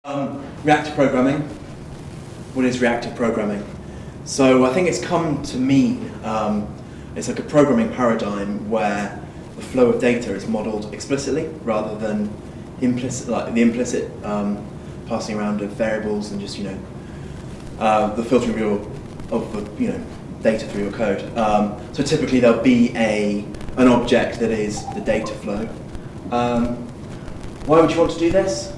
Reactive programming. What is reactive programming? So I think it's come to mean it's like a programming paradigm where the flow of data is modelled explicitly rather than implicit, like the implicit passing around of variables and just the filtering of the data through your code. So typically there'll be an object that is the data flow. Why would you want to do this?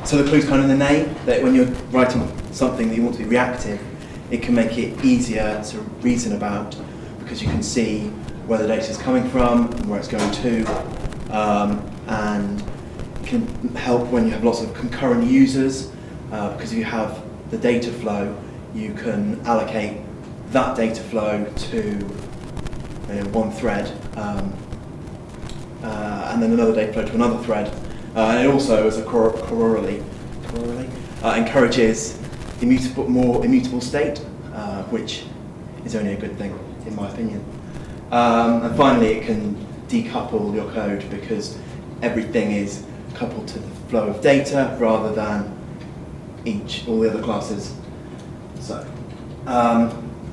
So the clue's kind of in the name, that when you're writing something that you want to be reactive, it can make it easier to reason about because you can see where the data is coming from and where it's going to, and it can help when you have lots of concurrent users, because if you have the data flow, you can allocate that data flow to one thread, and then another data flow to another thread. And it also, as a corollary, encourages more immutable state, which is only a good thing, in my opinion. And finally, it can decouple your code because everything is coupled to the flow of data rather than all the other classes. So,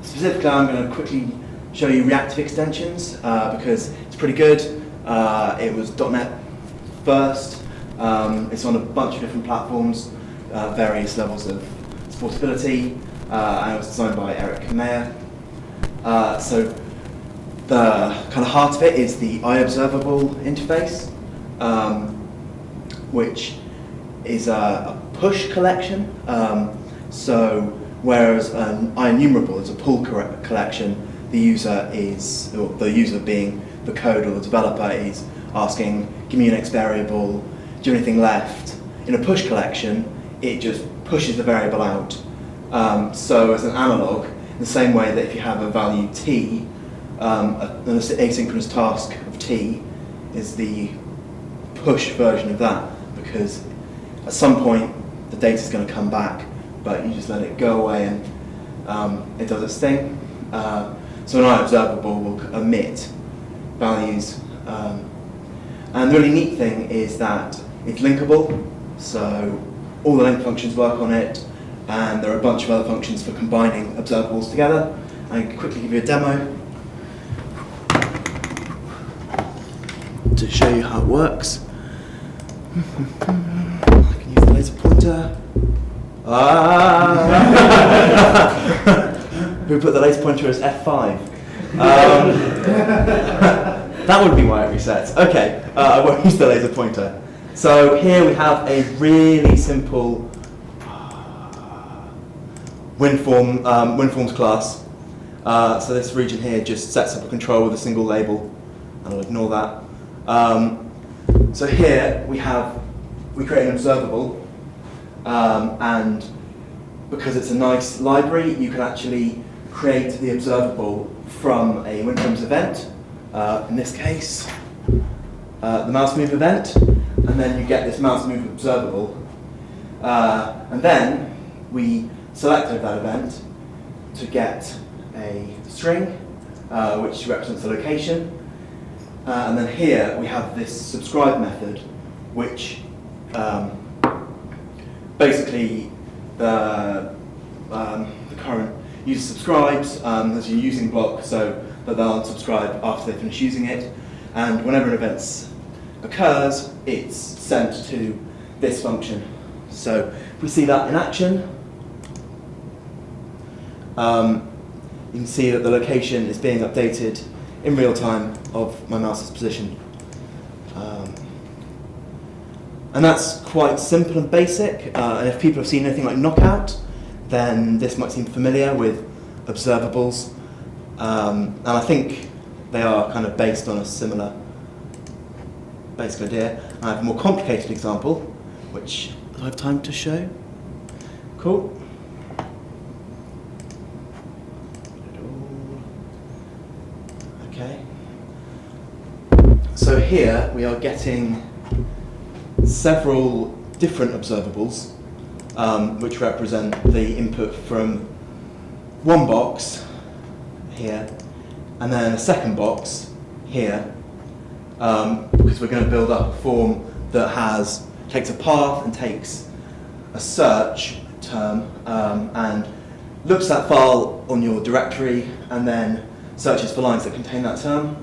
specifically, I'm going to quickly show you reactive extensions because it's pretty good. It was .NET first. It's on a bunch of different platforms, various levels of supportability, and it was designed by Eric Kameya. So the kind of heart of it is the iObservable interface, which is a push collection. So whereas an iEnumerable is a pull collection, the user being the code or the developer is asking, give me your next variable, do you have anything left? In a push collection, it just pushes the variable out. So as an analog, in the same way that if you have a value t, an asynchronous task of t is the push version of that, because at some point the data is going to come back, but you just let it go away and it does its thing. So an iObservable will emit values. And the really neat thing is that it's linkable, so all the link functions work on it, and there are a bunch of other functions for combining observables together. I can quickly give you a demo to show you how it works. I can use the laser pointer. Who put the laser pointer as F5? That would be why it resets. Okay, I won't use the laser pointer. So here we have a really simple WinForms class. So this region here just sets up a control with a single label, and I'll ignore that. So here we create an observable, and because it's a nice library, you can actually create the observable from a WinForms event. In this case, the mouse move event, and then you get this mouse move observable. And then we selected that event to get a string, which represents the location. And then here we have this subscribe method, which basically the current user subscribes as your using block, so that they'll unsubscribe after they finish using it. And whenever an event occurs, it's sent to this function. So if we see that in action, you can see that the location is being updated in real time of my mouse's position. And that's quite simple and basic. And if people have seen anything like Knockout, then this might seem familiar with observables. And I think they are kind of based on a similar basic idea. I have a more complicated example, which I have time to show. Cool. Okay. So here we are getting several different observables, which represent the input from one box here, and then a second box here, because we're going to build up a form that takes a path and takes a search term and looks at that file on your directory and then searches for lines that contain that term.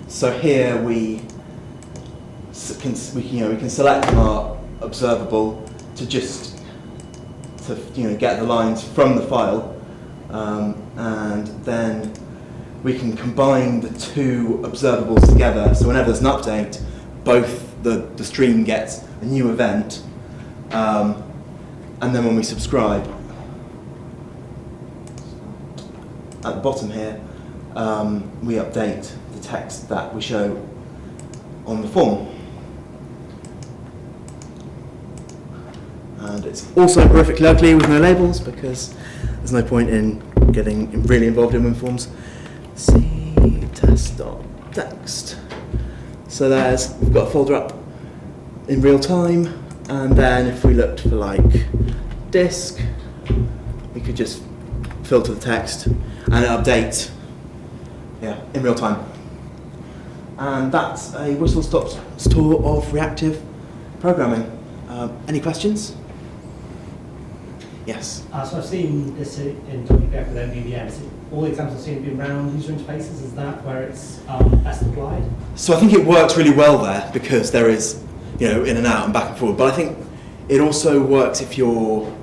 So here we can select our observable to just get the lines from the file, and then we can combine the two observables together. So whenever there's an update, both the stream gets a new event, and then when we subscribe, at the bottom here, we update the text that we show on the form. And it's also horrifically ugly with no labels because there's no point in getting really involved in WinForms. See test.text. So we've got a folder up in real time, and then if we looked for like disk, we could just filter the text and it updates in real time. And that's a whistle-stop tour of reactive programming. Any questions? Yes. So I've seen this in Toby with MVVM. All the examples I've seen have been around user interfaces. Is that where it's best applied? So I think it works really well there because there is, in and out and back and forward. But I think it also works if you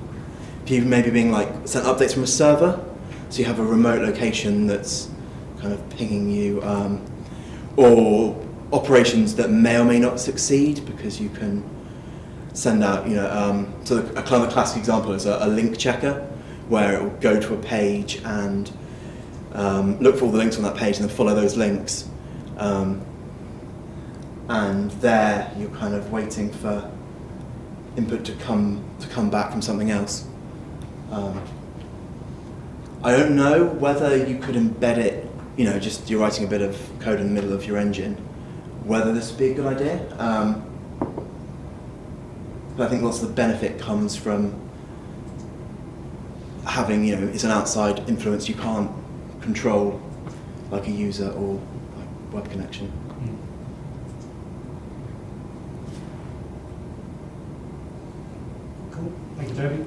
maybe being sent updates from a server. So you have a remote location that's kind of pinging you, or operations that may or may not succeed because you can send out, so a kind of classic example is a link checker, where it will go to a page and look for all the links on that page and then follow those links. And there you're kind of waiting for input to come back from something else. I don't know whether you could embed it, just you're writing a bit of code in the middle of your engine, whether this would be a good idea. But I think lots of the benefit comes from having, it's an outside influence you can't control, like a user or web connection. Cool. Thank you, Toby.